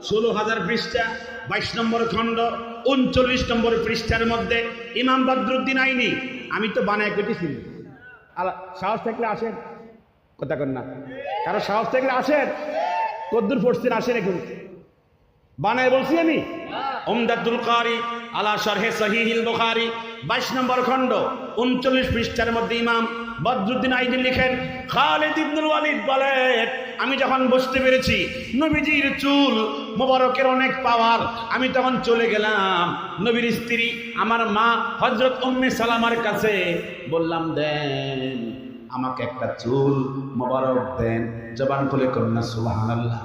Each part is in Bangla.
16,000 পৃষ্ঠা, 22 নম্বর খণ্ড, 39 নম্বর পৃষ্ঠার মধ্যে ইমাম বদরুদ্দিন আইনি। আমি তো বানায় কেটেছি। সাহস থাকলে আসেন, কথা কন না, কারো সাহস থাকলে আসেন। কদ্দুর পড়ছেন আসেন, এখন বানায় বলছি আমি। উমদাতুল কারি আলা শারহে সহিহুল বুখারী 22 নম্বর খণ্ড 39 পৃষ্ঠার মধ্যে ইমাম বদরুদ্দিন আইনি লিখেন, খালিদ ইবনুল ওয়ালিদ বলেন, আমি যখন বুঝতে পেরেছি নবীজির চুল মোবারকের অনেক পাওয়ার, আমি তখন চলে গেলাম নবীর স্ত্রী আমার মা হযরত উম্মে সালামার কাছে, বললাম দেন আমাকে একটা চুল মোবারক দেন। জবান খুলে কন্যা সুবহানাল্লাহ।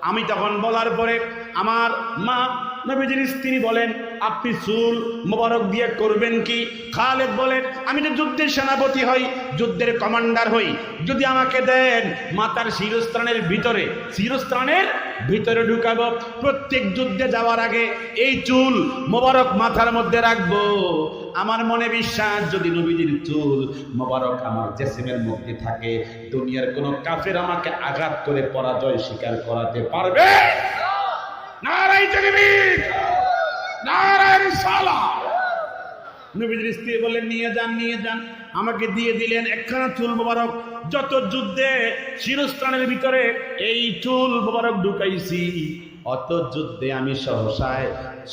আমি তখন বলার পরে আমার মা নবীজির স্ত্রী বলেন, আপনি চুল মোবারক দিয়ে করবেন কি? খালেদ বলেন, আমি তো যুদ্ধের সেনাপতি হই, যুদ্ধের কমান্ডার হই, যদি আমাকে দেন মাথার শিরস্ত্রাণের ভিতরে ঢুকাবো, প্রত্যেক যুদ্ধে যাওয়ার আগে এই চুল মোবারক মাথার মধ্যে রাখবো। আমার মনে বিশ্বাস, যদি নবীজির চুল মোবারক আমার জিসমের মধ্যে থাকে, দুনিয়ার কোন কাফের আমাকে আঘাত করে পরাজয় স্বীকার করাতে পারবে। নারায়ে তাকবীর, নারায়ে রিসালাহ। নবীজির স্ত্রী বললেন, নিয়ে যান। আমাকে দিয়ে দিলেন একখানা চুল মোবারক। যত যুদ্ধে শিরস্ত্রাণের ভিতরে এই চুল মোবারক ঢুকাইছি, অত যুদ্ধে আমি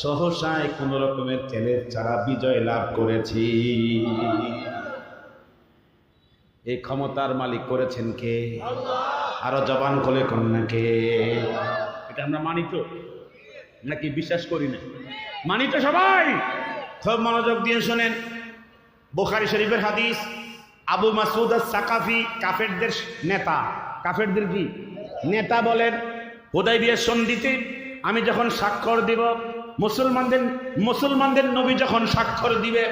সহসায় কোন রকমের ছেলের ছাড়া বিজয় লাভ করেছি। এই ক্ষমতার মালিক করেছেন কে? আরো জবান খুলে কন্যা কে? এটা আমরা মানি তো নাকি বিশ্বাস করি না? মানি তো সবাই। খুব মনোযোগ দিয়ে শোনেন, বুখারী শরীফের হাদিস। আবু মাসউদ আস-সাকাফি কাফেরদের নেতা, কাফেরদের কি নেতা বলেন, হুদায়বিয়া সন্ধিতে আমি যখন স্বাক্ষর দিব, মুসলমানদের নবী যখন স্বাক্ষর দিবে,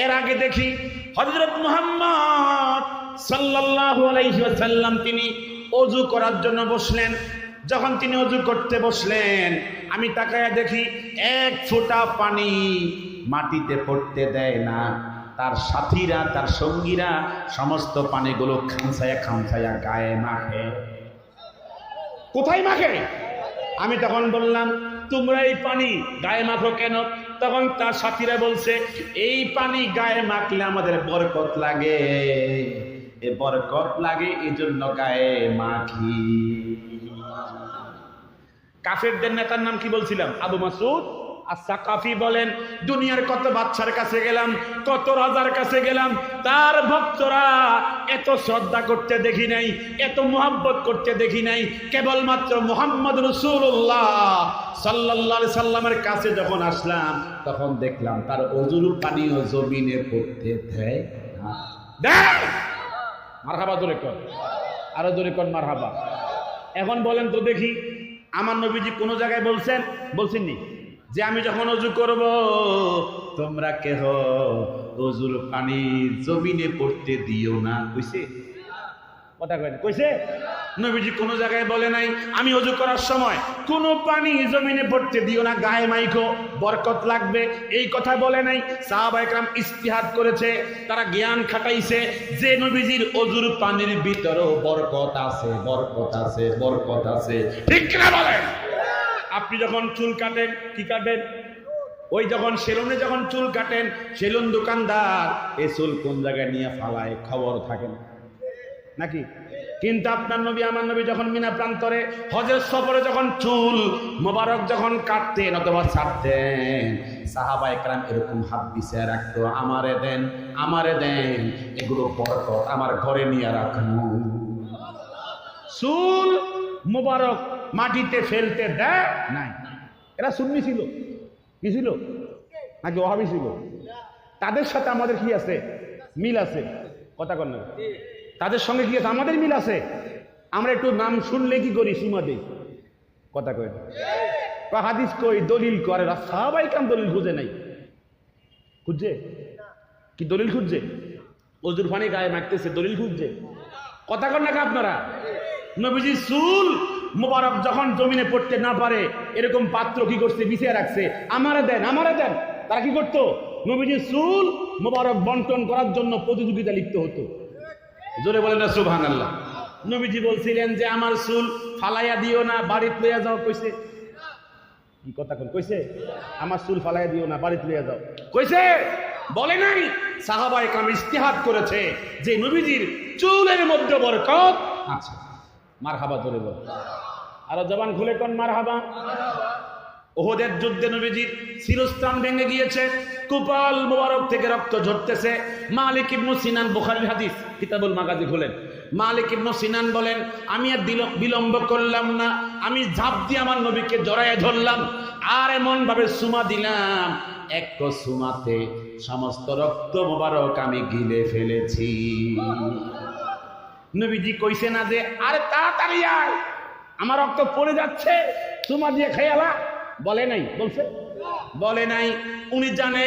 এর আগে দেখি হযরত মুহাম্মদ সাল্লাল্লাহু আলাইহি ওয়াসাল্লাম তিনি ওযু করার জন্য বসলেন। যখন তিনি ওযু করতে বসলেন, আমি তাকায়া দেখি এক ফোঁটা পানি মাটিতে পড়তে দেয় না। তার সাথীরা, তার সঙ্গীরা সমস্ত পানিগুলো খামছায়া গায়ে মাখে। কোথায় মাখে? আমি তখন বললাম, তোমরা এই পানি গায়ে মাখো কেন? তখন তার সাথীরা বলছে, এই পানি গায়ে মাখলে আমাদের বরকত লাগে, এ বরকত লাগে, এই জন্য গায়ে মাখি। কাফেরদের নেতার নাম কি বলছিলাম? আবু মাসউদ আস-সাকাফি বলেন, দুনিয়ার কত বাদশার কাছে গেলাম, কত রাজার কাছে গেলাম, তার ভক্তরা এত শ্রদ্ধা করতে দেখি নাই, এত মুহাব্বত করতে দেখি নাই। কেবলমাত্র মুহাম্মদ রাসূলুল্লাহ সাল্লাল্লাহু আলাইহি সাল্লামের কাছে যখন আসলাম, তখন দেখলাম তার ওযুর পানিও জমিনে পড়তে দেয় না। মারহাবা জোরে কর, আরো জোরে কর মারহাবা। এখন বলেন তো দেখি, আমার নবীজি কোন জায়গায় বলছেননি যে আমি যখন ওযু করব, তোমরা কেহ ওযুর পানি জমিনে পড়তে দিও না? কইছে? কথা কয় না, কইছে? নবীজি কোন জায়গায় বলে নাই আমি ওযু করার সময় কোন পানি জমিনে পড়তে দিও না, গায়ে মাইখো, বরকত লাগবে, এই কথা বলে নাই। সাহাবায়ে কেরাম ইজতিহাদ করেছে, তারা জ্ঞান খাটাইছে যে নবীজির ওযুর পানির ভিতরেও বরকত আছে। ঠিক না বলেন? আপনি যখন চুল কাটেন, কি কাটেন? ওই যখন সেলুনে যখন চুল কাটেন, সেলুন দোকানদার এই চুল কোন জায়গায় নিয়ে ফালায় খবর থাকে না নাকি? কিন্তু আপনার নবী, আমার নবী যখন মিনা প্রান্তরে হজের সফরে যখন চুল মোবারক যখন কাটতেন অথবা ছাড়তেন, সাহাবায়ে কেরাম এরকম হাত বিছিয়ে রাখতো, আমারে দেন, এগুলো বরকত, আমার ঘরে নিয়ে রাখবো। চুল মোবারক মাটিতে ফেলতে দেয় নাই। এরা সুন্নি ছিল, কি ছিল নাকি ওয়াহাবি ছিল? তাদের সাথে আমাদের কি আছে? মিল আছে। কথা কন না, তাদের সঙ্গে কি আছে? আমাদের মিল আছে। আমরা একটু নাম শুনলে কি করি? সীমা দেই। কথা কয় হাদিস কই, দলিল করে। সাহাবায়ে কেরাম দলিল খুঁজে নাই, খুঁজছে কি? দলিল খুঁজছে? ওযুর পানি গায়ে মাখতেছে, দলিল খুঁজছে। কথা কন না আপনারা? নবীজি চুল মোবারক যখন জমিনে পড়তে না পারে, এরকম পাত্র কি করছে? বিছিয়ে রাখছে, আমারে দেন। তারা কি করতো? নবীজি চুল মোবারক বন্টন করার জন্য প্রতিযোগিতা লিপ্ত হতো। জোরে বলেন না সুবহানাল্লাহ। নবীজি বলছিলেন যে আমার চুল ফালাইয়া দিও না, বাড়িতে লইয়া যাও। কইছে কি কথা কইছে? আমার চুল ফালাই দিও না, বাড়িতে লিয়ে যাও কইছে? বলে নাই। সাহাবায়ে কেরাম ইজতিহাদ করেছে যে নবীজির চুলের মধ্যে বরকত আছে। মারহাবা ধরে বল, আর জবান খুলে কোন মারহাবা। ওহদের যুদ্ধে নবীজির শিরস্ত্রাণ ভেঙে গিয়েছে, কপাল মোবারক থেকে রক্ত ঝরতেছে। মালিক ইবনে সিনান, বুখারীর হাদিস, কিতাবুল মাগাজি খুলেন। মালিক ইবনে সিনান বলেন, আমি আর বিলম্ব করলাম না, আমি ঝাঁপ দিয়ে আমার নবীকে জড়ায় ধরলাম আর এমন ভাবে সুমা দিলাম, এক সুমাতে সমস্ত রক্ত মোবারক আমি গিলে ফেলেছি। নবীজি কইছে না যে আরে তাড়াতাড়ি আয়, আমার রক্ত পড়ে যাচ্ছে, সুমা দিয়ে খেয়ালা? বলে নাই। বলছে? বলে নাই। উনি জানে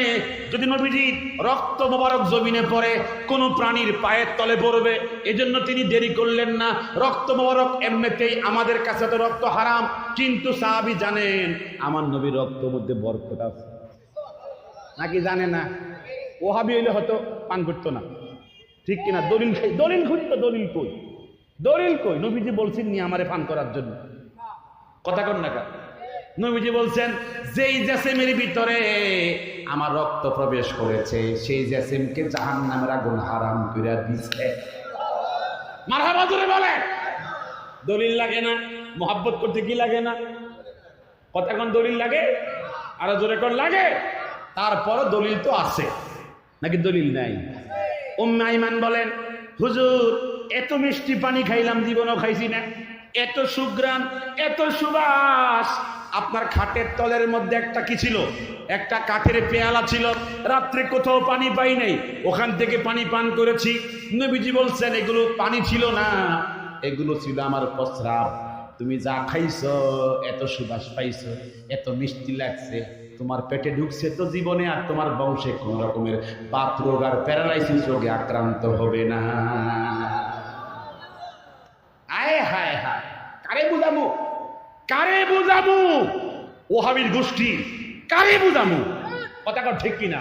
যদি নবীজি রক্ত মোবারক জমিনে পড়ে কোন প্রাণীর পায়ের তলে পড়বে, এজন্য তিনি দেরি করলেন না। রক্ত মোবারক এমনিতেই আমাদের কাছে তো রক্ত হারাম, কিন্তু সাহাবী জানেন আমার নবীর রক্তের মধ্যে বরকত আছে। নাকি জানে না? ওহাবি হইলে হয়তো পান করতো না, ঠিক কিনা? দলিল খাই, দলিল খুঁজতো, দলিল কই? দলিল কই? নবীজি বলছেন নি আমারে পান করার জন্য? কথা কন না কা? নবীজি বলছেন যেই জেসেমের ভিতরে আমার রক্ত প্রবেশ করেছে সেই জেসেমকে জাহান্নামের আগুন হারাম করে দিয়েছে। মারহাবা জোরে বলে। দলিল লাগে না? মোহাব্বত করতে কি লাগে না? কথা কোন? দলিল লাগে? আরো জোরে কোন লাগে? তারপরও দলিল তো আছে, নাকি দলিল নাই? উম্মে আইমান বলেন, হুজুর এত মিষ্টি পানি খাইলাম, জীবনও খাইছি না, এত সুঘ্রাণ, এত সুবাস। আপনার খাটের তলের মধ্যে একটা কি ছিল? একটা কাঠের পেয়ালা ছিল, রাত্রে কোথাও পানি পাই নাই, ওখান থেকে পানি পান করেছি। নবীজি বলছেন এগুলো পানি ছিল না, এগুলো ছিল আমার প্রস্রাব। তুমি যা খাইছো, এত সুবাস পাইছো, এত মিষ্টি লাগছে, তোমার পেটে ঢুকছে তো জীবনে আর তোমার বংশে কোন রকমের বাত রোগ আর প্যারালাইসিস রোগে আক্রান্ত হবে না। আয় হায় হায়, কারে বুঝামু? কারে বুঝামু? ওহাবির গোষ্ঠী কারে বুঝামু? কথা কর ঠিক কিনা?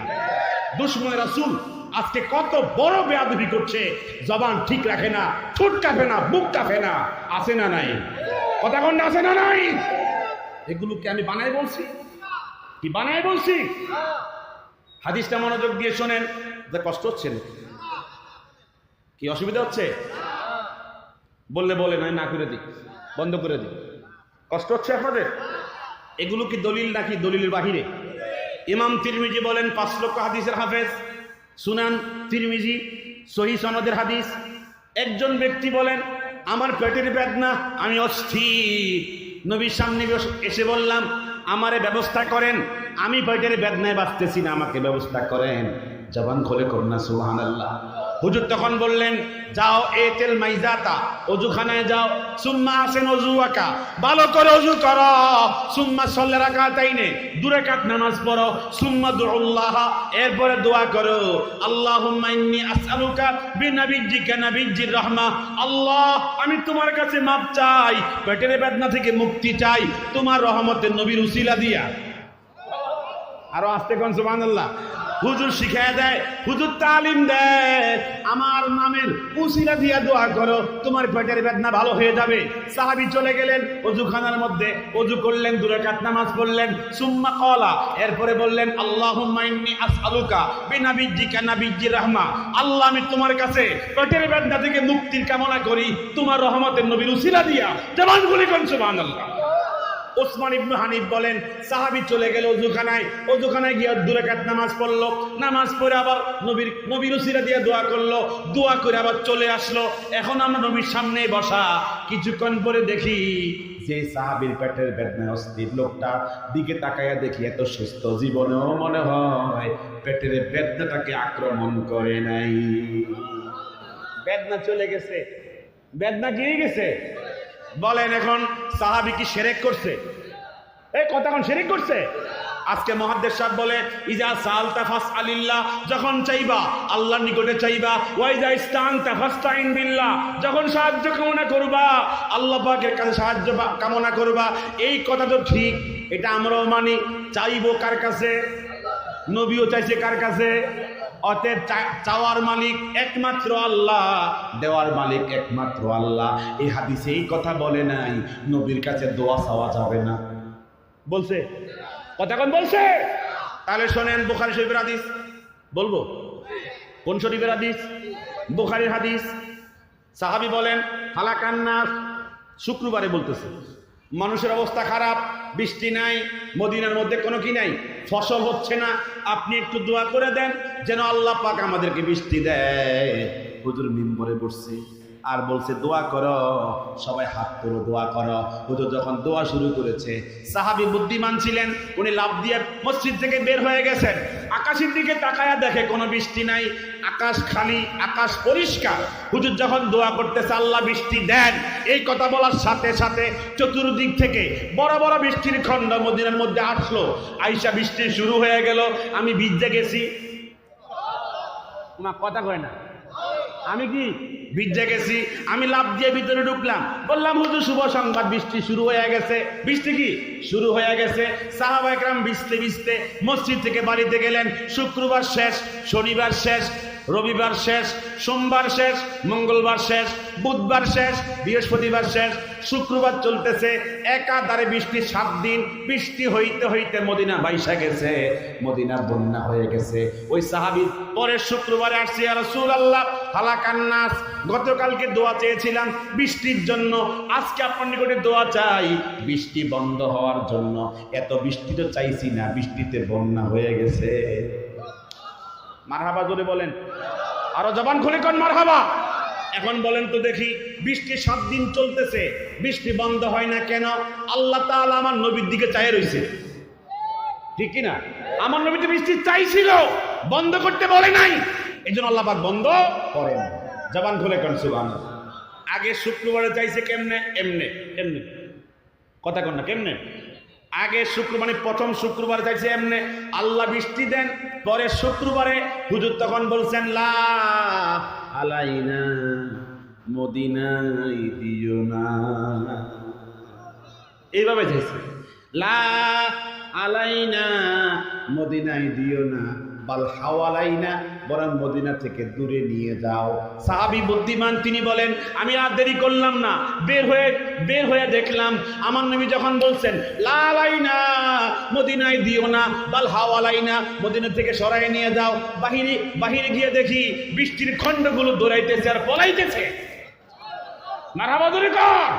দুশমনে রাসূল আজকে কত বড় বেয়াদবি করছে, জবান ঠিক রাখে না, ঠোঁট কাঁপে না, বুক কাঁপে না। আছে না নাই? কথা কন, আছে না নাই? এগুলোকে আমি বানাই বলছি? কি বানাই বলছি? হাদিসটা মনোযোগ দিয়ে শোনেন। কষ্ট হচ্ছে? কি অসুবিধা হচ্ছে? বললে বলে নয়, না করে দিই, বন্ধ করে দিই। কষ্ট হচ্ছে আপনাদের? এগুলো কি দলিল নাকি দলিলের বাহিরে? ইমাম তিরমিজি বলেন 5 লক্ষ হাদিসের হাফেজ, সুনান তিরমিজি সহিহ সনদের হাদিস। একজন ব্যক্তি বলেন আমার পেটের বেদনা, আমি অস্থির, নবীর সামনে এসে বললাম আমারে ব্যবস্থা করেন, আমি পেটের বেদনায় বাঁচতেছি না, আমাকে ব্যবস্থা করেন। জবান খুলে করুন না সুবহানাল্লাহ। হুজুর তখন বললেন যাও এতেল মাইজাতা, অজুখানায় যাও, সুম্মা আসেন অজুয়াকা, ভালো করে অজু করো, সুম্মা সাল্লা রাকাতাইনে, 2 রাকাত নামাজ পড়ো, সুম্মা দুআল্লাহ, এরপরে দোয়া করো, আল্লাহুম্মা ইন্নী আসআলুকা বিনাবিয়্যিকা নাবিয়্যির রাহমা, আল্লাহ আমি তোমার কাছে মাপ চাই, পেটের বেদনা থেকে মুক্তি চাই তোমার রহমতের নবীর উসিলা দিয়া। আরো আস্তে কোন সুবহানাল্লাহ। হুজুর শিখায় দেয়, হুজুর তালিম দেয়, আমার নামের উসিলা দিয়া দোয়া করো, তোমার পেটের বেদনা ভালো হয়ে যাবে। সাহাবী চলে গেলেন ওযুখানার মধ্যে, ওযু করলেন, 2 রাকাত নামাজ পড়লেন, সুম্মা ক্বালা, এরপরে বললেন আল্লাহুম্মা ইন্নী আসআলুকা বিনাবিয়্যিকা নাবিয়্যির রাহমা, আল্লাহ আমি তোমার কাছে পেটের বেদনা থেকে মুক্তির কামনা করি তোমার রহমতের নবীর উসিলা দিয়া। জবান খুলে কোন সুবহানাল্লাহ। ওসমান ইবনে হানিফ বলেন সাহাবী চলে গেল ওযুখানায় গিয়ে 2 রাকাত নামাজ পড়লো, নামাজ পড়ে আবার নবীর উসিলা দিয়ে দোয়া করলো, দোয়া করে আবার চলে আসলো। এখন আমরা নবীর সামনে বসা, কিছুক্ষণ পরে দেখি যে সাহাবীর পেটের বেদনায় অস্থির লোকটা দিকে তাকায়া দেখি এত সুস্থ, জীবনেও মনে হয় পেটের বেদনাটাকে আক্রমণ করে নাই। বেদনা চলে গেছে, বেদনা গিয়ে গেছে। বলেন এখন সাহাবী কি শিরক করছে? এই কথা কোন শিরক করছে? আজকে মুহাদ্দিস সাহেব বলে ইজা সালতা ফাসআলিল্লাহ, যখন চাইবা আল্লাহর নিকটে চাইবা, ওয়া ইজা ইসতানতা ফাস্তাইন বিল্লাহ, যখন সাহায্য কামনা করবা আল্লাহ পাকের কাছে সাহায্য কামনা করবা। এই কথা তো ঠিক, এটা আমরাও মানি। চাইবো কার কাছে? নবীও চাইছে কার কাছে? অতএব চাওয়ার মালিক একমাত্র আল্লাহ, দেওয়ার মালিক একমাত্র আল্লাহ। এই হাদিসে এই কথা বলে নাই নবীর কাছে দোয়া চাওয়া যাবে না। বলছে? কথা কোন বলছে? তাহলে শোনেন, বুখারী শরীফের হাদিস বলবো। কোন শরীফের হাদিস? বুখারীর হাদিস। সাহাবী বলেন, হালাকান নাস, শুক্রবারে বলতেছে, মানুষের অবস্থা খারাপ, বৃষ্টি নাই, মদিনার মধ্যে কোনো কি নাই, ফসল হচ্ছে না, আপনি একটু দোয়া করে দেন যেন আল্লাহ পাক আমাদেরকে বৃষ্টি দেয়। হুজুর মিম্বরে বসছে আর বলছে দোয়া করো, সবাই হাত তোলো, দোয়া করো। হুজুর যখন দোয়া শুরু করেছে, সাহাবী বুদ্ধিমান ছিলেন, উনি লাফ দিয়ে মসজিদ থেকে বের হয়ে গেছেন। আকাশের দিকে তাকায়া দেখে কোনো বৃষ্টি নাই, আকাশ খালি, আকাশ পরিষ্কার। হুজুর যখন দোয়া করতেছে আল্লাহ বৃষ্টি দেন, এই কথা বলার সাথে সাথে চতুর্দিক থেকে বড় বড় বৃষ্টির খণ্ড মদিনার মধ্যে আসলো। আইসা বৃষ্টি শুরু হয়ে গেল। আমি ভিজে গেছি, তোমার কথা কয় না, আমি কি ভিজে গেছি? আমি লাফ দিয়ে ভিতরে ঢুকলাম, বললাম হুজুর শুভ সংবাদ, বৃষ্টি শুরু হয়ে গেছে। বৃষ্টি কি শুরু হয়ে গেছে? সাহাবা একরাম ভিজতে ভিজতে মসজিদ থেকে বাড়িতে গেলেন। শুক্রবার শেষ, শনিবার শেষ, রবিবার শেষ, সোমবার শেষ, মঙ্গলবার শেষ, বুধবার শেষ, বৃহস্পতিবার শেষ, শুক্রবার চলতেছে। একাধারে বৃষ্টি 7 দিন। বৃষ্টি হইতে হইতে মদিনা বাইসা গেছে, মদিনা বন্যা হয়ে গেছে। ওই সাহাবী পরের শুক্রবারে আসছে, ইয়া রাসূলুল্লাহ, হালাকান নাস, গতকালকে দোয়া চেয়েছিলাম বৃষ্টির জন্য, আজকে আপনার নিকটে দোয়া চাই বৃষ্টি বন্ধ হওয়ার জন্য। এত বৃষ্টি তো চাইছি না, বৃষ্টিতে বন্যা হয়ে গেছে। মারহাবা জোরে বলেন, আরো জবান খুলে কোন মারহাবা। এখন বলেন তো দেখি, বৃষ্টি 7 দিন চলতেছে, বৃষ্টি বন্ধ হয় না কেন? আল্লাহ তাআলা আমার নবীর দিকে চাই রইছে, ঠিক কি না? আমার নবী তো বৃষ্টি চাইছিল, বন্ধ করতে বলে নাই, এইজন্য আল্লাহ পাক বন্ধ করেন। জবান খুলে কোন সুবহানাল্লাহ। আগে শুক্রবারে চাইছে কেমনে? এমনে এমনে, কথা কোন না, কেমনে? আগে শুক্রবার মানে প্রথম শুক্রবার চাইছে এমনে, আল্লাহ বৃষ্টি দেন। পরে শুক্রবারে হুজুর তখন বলছেন লা আলাইনা মদিনায় দিও না, এইভাবে চাইছে, লা আলাইনা মদিনায় দিও না, বাল হাওয়ালাইনা, বরং মদিনা থেকে দূরে নিয়ে যাও। সাহাবী বুদ্ধিমান, তিনি বলেন আমি আর দেরি করলাম না, বের হয়ে দেখলাম আমার নবী যখন বলছেন লা আলাইনা মদিনায় দিও না, বাল হাওয়ালাইনা, মদিনা থেকে সরাই নিয়ে যাও, বাহিরে গিয়ে দেখি বৃষ্টির খণ্ডগুলো দৌড়াইতেছে আর পলাইতেছে। মারহাবা জোরে কর।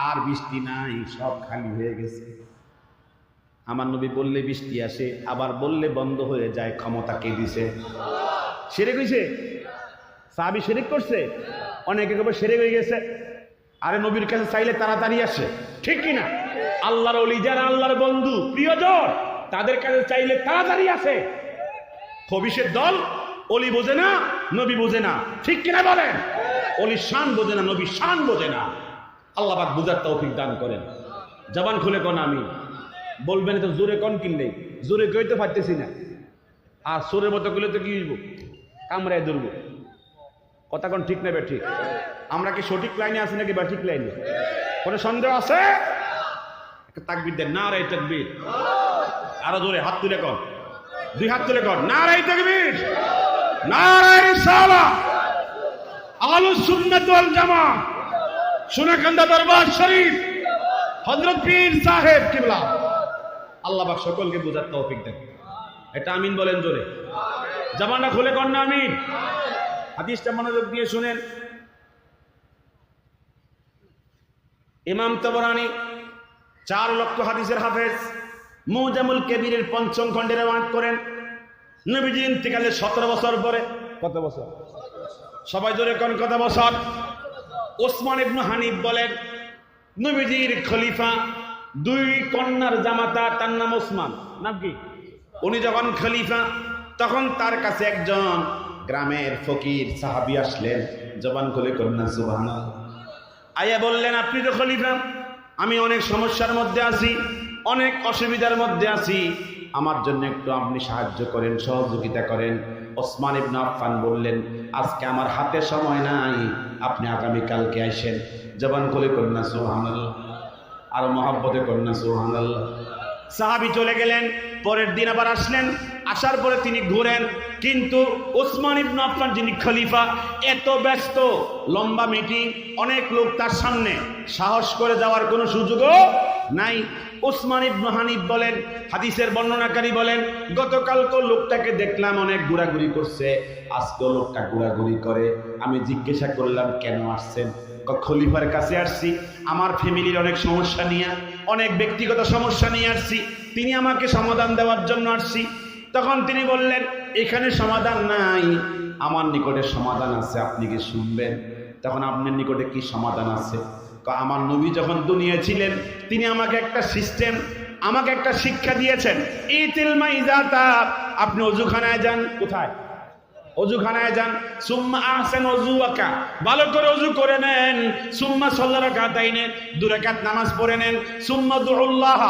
আর বৃষ্টি নাই, সব খালি হয়ে গেছে। আমার নবী বললে বৃষ্টি আসে, আবার বললে বন্ধ হয়ে যায়। ক্ষমতা কে দিছে? শিরক হইছে? সাহাবী শিরক করছে? অনেকে কবে শিরক হয়ে গেছে। আরে নবীর কাছে চাইলে তাড়াতাড়ি আসে, ঠিক কিনা? আল্লাহর ওলি যারা আল্লাহর বন্ধু প্রিয়জন, তাদের কাছে চাইলে তাড়াতাড়ি আসে। খবিশের দল ওলি বোঝে না, নবী বোঝে না, ঠিক কিনা বলেন? ওলি শান বোঝে না, নবী শান বোঝে না। আল্লাহ পাক বুঝার তৌফিক দান করেন। জবান খুলে কোন আমি বলবেন তো, জোরে কোন কিনলে, জোরে কইতে পারতেছি না। আর সোরের মতো করলে তো কি হইব, কামড়ায় ধরবো। কথা কোন ঠিক নেবে? ঠিক। আমরা কি সঠিক লাইনে আছি নাকি ব্যাঠিক লাইনে? কোনো সন্দেহ আছে? তাকবীর দেন, নারায়ে তাকবীর। আরো জোরে হাত তুলে কর, 2 হাত তুলে কর, নারায়ে তাকবীর, নারায়ে রিসালাহ, আহলুস সুন্নাত ওয়াল জামাত, সোনাকান্দা দরবার শরীফ, হযরত পীর সাহেব কিবলা। আল্লাহ পাক সকলকে বোঝার তৌফিক দেন। এটা আমিন বলেন জোরে। জামানা খুলে কর না আমিন। হাদিসটা মনোযোগ দিয়ে শুনেন। ইমাম তাবরানী 4 লক্ষ হাদিসের হাফেজ, মুজামুল কবিরের 5ম খণ্ডে রওয়ায়াত করেন, নবীজি ইন্তেকালের 17 বছর পরে, কত বছর? সবাই জোরে কোন কত বছর? ওসমান ইবনে হানিফ বলেন, নবীজির খলিফা 2 কন্যার জামাতা, তার নাম ওসমান, নাম কি? উনি যখন খলিফা, তখন তার কাছে একজন গ্রামের ফকির সাহাবী আসলেন। জবান খুলে কন্যা সুবহানাল্লাহ। আয়া বললেন, আপনি তো খলিফা, আমি অনেক সমস্যার মধ্যে আছি, অনেক অসুবিধার মধ্যে আছি, আমার জন্য একটু আপনি সাহায্য করেন, সহযোগিতা করেন। ওসমান ইবনে আফফান বললেন, আজকে আমার হাতে সময় নাই, আপনি আগামীকালকে আসেন। জবান খুলে কন্যা সুবহানাল্লাহ। আর মহব্বতে কন্যা সুবহানাল্লাহ। সাহাবী চলে গেলেন, পরের দিন আবার আসলেন। আসার পরে তিনি ঘুরেন, কিন্তু ওসমান ইবনে আফফান যিনি খলিফা, এত ব্যস্ত, লম্বা মিটিং, অনেক লোক তার সামনে, সাহস করে যাওয়ার কোনো সুযোগও নাই। উসমান ইবনে হানিফ বলেন, হাদিসের বর্ণনাকারী বলেন, গতকালকে লোকটাকে দেখলাম অনেক ঘোরাঘুরি করছে, আজকে লোকটা ঘোরাঘুরি করে। আমি জিজ্ঞাসা করলাম কেন আসছেন? খলিফার কাছে আসছি, আমার ফ্যামিলির অনেক সমস্যা নিয়ে, অনেক ব্যক্তিগত সমস্যা নিয়ে আসছি, তিনি আমাকে সমাধান দেওয়ার জন্য আসছি। তখন তিনি বললেন, এখানে সমাধান নাই, আমার নিকটে সমাধান আছে, আপনি কি শুনবেন? তখন আপনার নিকটে কি সমাধান আছে? আমার নবী যখন দুনিয়া ছিলেন, তিনি আমাকে একটা সিস্টেম, আমাকে একটা শিক্ষা দিয়েছেন, ইতিল মাইজাতা, আপনি অজুখানায় যান। কোথায়? অজুখানায় যান। সুম্মা আহসান ওযুআকা, ভালো করে ওযু করে নেন। সুম্মা সাল্লা রাকাতাইন, 2 রাকাত নামাজ পড়ে নেন। সুম্মা দুউল্লাহ,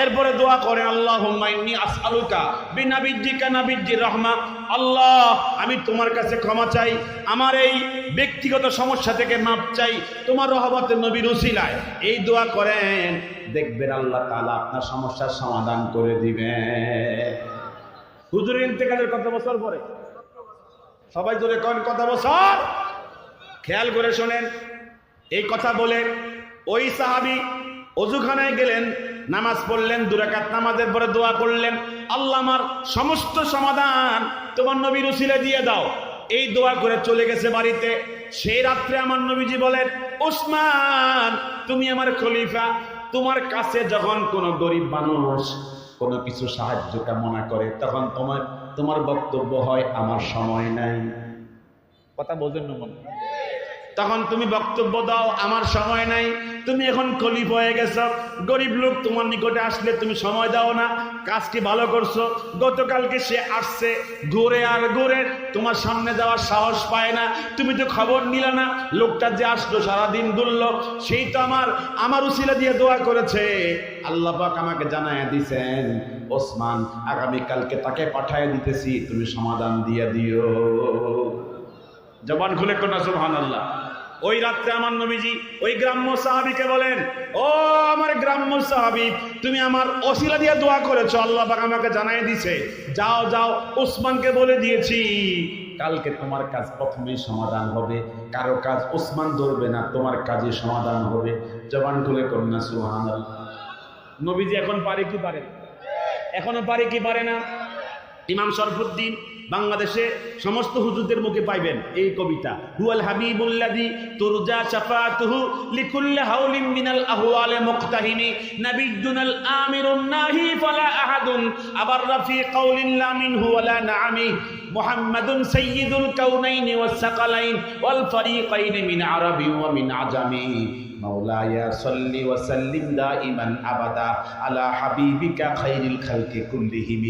এরপরে দোয়া করেন, আল্লাহুম্মা ইন্নী আসআলুকা বিনাবিয়্যিকা নাবিয়্যির রাহমা, আল্লাহ আমি তোমার কাছে ক্ষমা চাই, আমার এই ব্যক্তিগত সমস্যা থেকে মাপ চাই তোমার রহমতের নবীর উসিলায়। এই দোয়া করেন, দেখবেন আল্লাহ তাআলা আপনার সমস্যার সমাধান করে দিবেন। হুজুরের ইন্তেকালের কত বছর পরে? সবাই জোরে কোন কত বছর? খেয়াল করে শোনেন। এই কথা বলে ওই সাহাবী অজুখানায় গেলেন, নামাজ পড়লেন, 2 রাকাত নামাজের পরে দোয়া করলেন, আল্লাহ আমার সমস্ত সমাধান তোমার নবীর উসিলা দিয়ে দাও। এই দোয়া করে চলে গেছে বাড়িতে। সেই রাত্রে আমার নবীজি বলেন, ওসমান তুমি আমার খলিফা, তোমার কাছে যখন কোনো গরিব মানুষ কোনো কিছু সাহায্য কামনা করে, তখন তোমার বক্তব্য হয় আমার সময় নাই। কথা বোঝেন না মনে? তখন তুমি বক্তব্য দাও আমার সময় নাই। তুমি এখন খলিফা হয়ে গেছো, গরিব লোক তোমার নিকটে আসলে তুমি সময় দাও না। কাজটি ভালো করছো। গতকালকে সে আসছে, ঘুরে আর ঘুরে তোমার সামনে যাওয়ার সাহস পায় না, তুমি তো খবর নিলে না। লোকটা যে আসলো সারাদিন ঘুরলো, সেই তো আমার উসিলা দিয়ে দোয়া করেছে। আল্লাহ পাক আমাকে জানাইয়া দিছেন, ওসমান আগামীকালকে তাকে পাঠায় দিতেছি, তুমি সমাধান দিয়ে দিও। জবান খুলে কোন সুবহানাল্লাহ। ওই রাত্রে আমার নবীজি ওই গ্রাম্য সাহাবীকে বলেন, ও আমার গ্রাম্য সাহাবী, তুমি আমার ওসিলা দিয়ে দোয়া করেছো, আল্লাহ পাক আমাকে জানাই দিছে, যাও যাও ওসমানকে বলে দিয়েছি কালকে তোমার কাজ প্রথমেই সমাধান হবে, কারো কাজ ওসমান ধরবে না, তোমার কাজে সমাধান হবে। জবান খুলে কন্যা সুবহানাল্লাহ। নবীজি এখন পারে কি পারে? এখনো পারে কি পারে না? ইমাম শরফুদ্দীন বাংলাদেশে সমস্ত হুজুরদের মুখে পাইবেন এই কবিতা, হুয়াল হাবিবুল্লাযী তুরজা শাফাআতুহু লিকুল্লি হাউলিন মিনাল আহওয়ালি মুক্তাহিমি, নাবিয়্যুনাল আমিরুন নাহি ফালা আহাদুন আবাররা ফি কাউলিন লা মিনহু ওয়ালা নাআমি, মুহাম্মাদুন সাইয়্যিদুল কাউনাইনি ওয়াস সাকালাইন ওয়াল ফারিকাইনি মিন আরাবি ওয়া মিন আজামি, মাওলায়া সাল্লি ওয়া সাল্লিম দাইমান আবাদা আলা হাবিবিকা খাইরিল খালকি কুল্লিহিম।